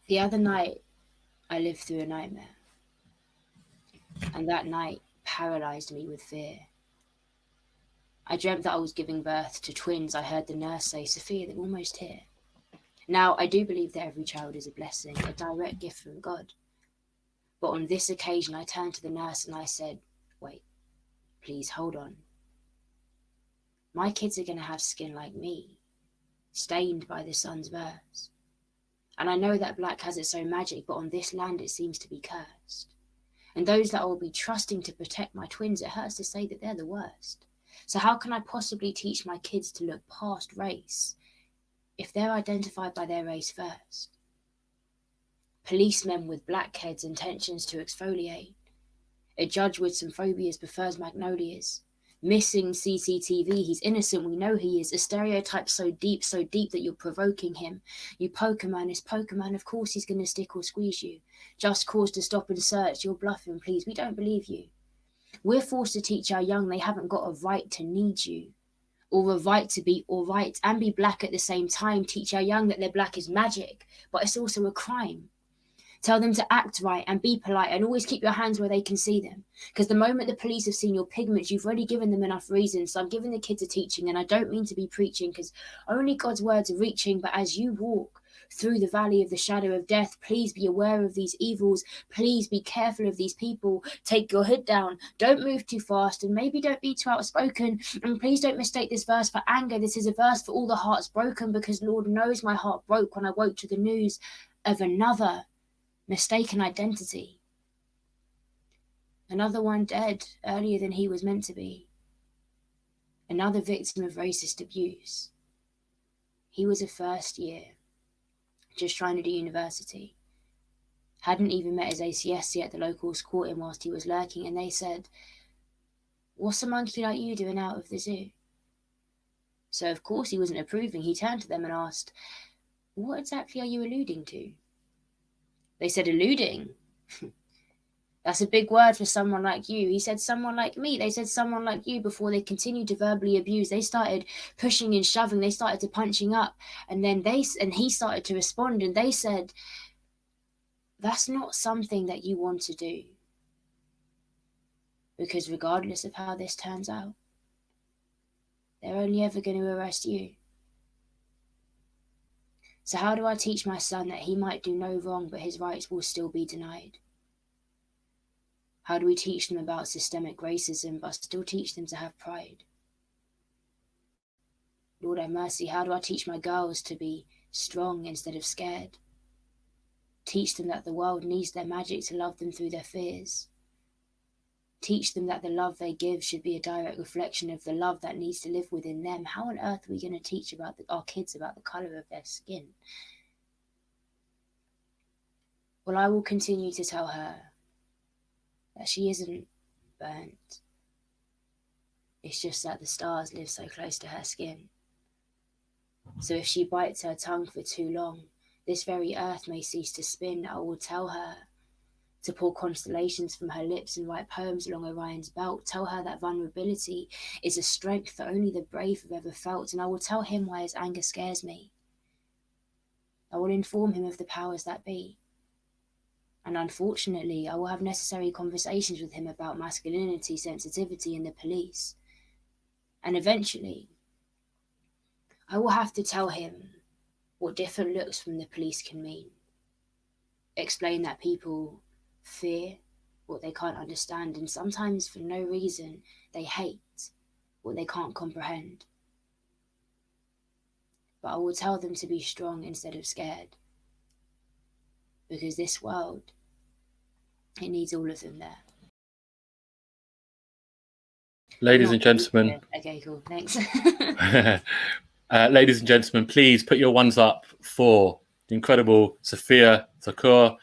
The other night, I lived through a nightmare, and that night paralysed me with fear. I dreamt that I was giving birth to twins. I heard the nurse say, "Sophia, they're almost here." Now, I do believe that every child is a blessing, a direct gift from God. But on this occasion, I turned to the nurse and I said, "Wait, please hold on. My kids are going to have skin like me, stained by the sun's burns. And I know that black has its own magic, but on this land it seems to be cursed. And those that I will be trusting to protect my twins, it hurts to say that they're the worst. So how can I possibly teach my kids to look past race if they're identified by their race first? Policemen with black heads, intentions to exfoliate. A judge with some phobias prefers magnolias. Missing CCTV, he's innocent, we know he is. A stereotype so deep that you're provoking him. You poker man, is poker man, of course he's going to stick or squeeze you. Just cause to stop and search, you're bluffing, please, we don't believe you. We're forced to teach our young they haven't got a right to need you, or a right to be all right and be black at the same time. Teach our young that their black is magic, but it's also a crime. Tell them to act right and be polite and always keep your hands where they can see them. Because the moment the police have seen your pigments, you've already given them enough reasons. So I'm giving the kids a teaching, and I don't mean to be preaching because only God's words are reaching. But as you walk through the valley of the shadow of death, please be aware of these evils. Please be careful of these people. Take your hood down. Don't move too fast, and maybe don't be too outspoken. And please don't mistake this verse for anger. This is a verse for all the hearts broken, because Lord knows my heart broke when I woke to the news of another mistaken identity. Another one dead earlier than he was meant to be. Another victim of racist abuse. He was a first year, just trying to do university. Hadn't even met his ACS yet. The locals caught him whilst he was lurking, and they said, "What's a monkey like you doing out of the zoo?" So of course he wasn't approving. He turned to them and asked, "What exactly are you alluding to?" They said, "Alluding? That's a big word for someone like you." He said, "Someone like me." They said, "Someone like you," before they continued to verbally abuse. They started pushing and shoving. They started to punching up. And then he started to respond, and they said, "That's not something that you want to do. Because regardless of how this turns out, they're only ever going to arrest you." So how do I teach my son that he might do no wrong, but his rights will still be denied? How do we teach them about systemic racism, but still teach them to have pride? Lord have mercy, how do I teach my girls to be strong instead of scared? Teach them that the world needs their magic to love them through their fears. Teach them that the love they give should be a direct reflection of the love that needs to live within them. How on earth are we going to teach about our kids about the colour of their skin? Well, I will continue to tell her that she isn't burnt. It's just that the stars live so close to her skin. So if she bites her tongue for too long, this very earth may cease to spin. I will tell her to pour constellations from her lips and write poems along Orion's belt. Tell her that vulnerability is a strength that only the brave have ever felt. And I will tell him why his anger scares me. I will inform him of the powers that be. And unfortunately, I will have necessary conversations with him about masculinity, sensitivity, and the police. And eventually, I will have to tell him what different looks from the police can mean. Explain that people fear what they can't understand, and sometimes for no reason they hate what they can't comprehend. But I will tell them to be strong instead of scared, because this world, it needs all of them there. Ladies and gentlemen. Okay, cool, thanks. Ladies and gentlemen, please put your ones up for the incredible Sophia Thakur.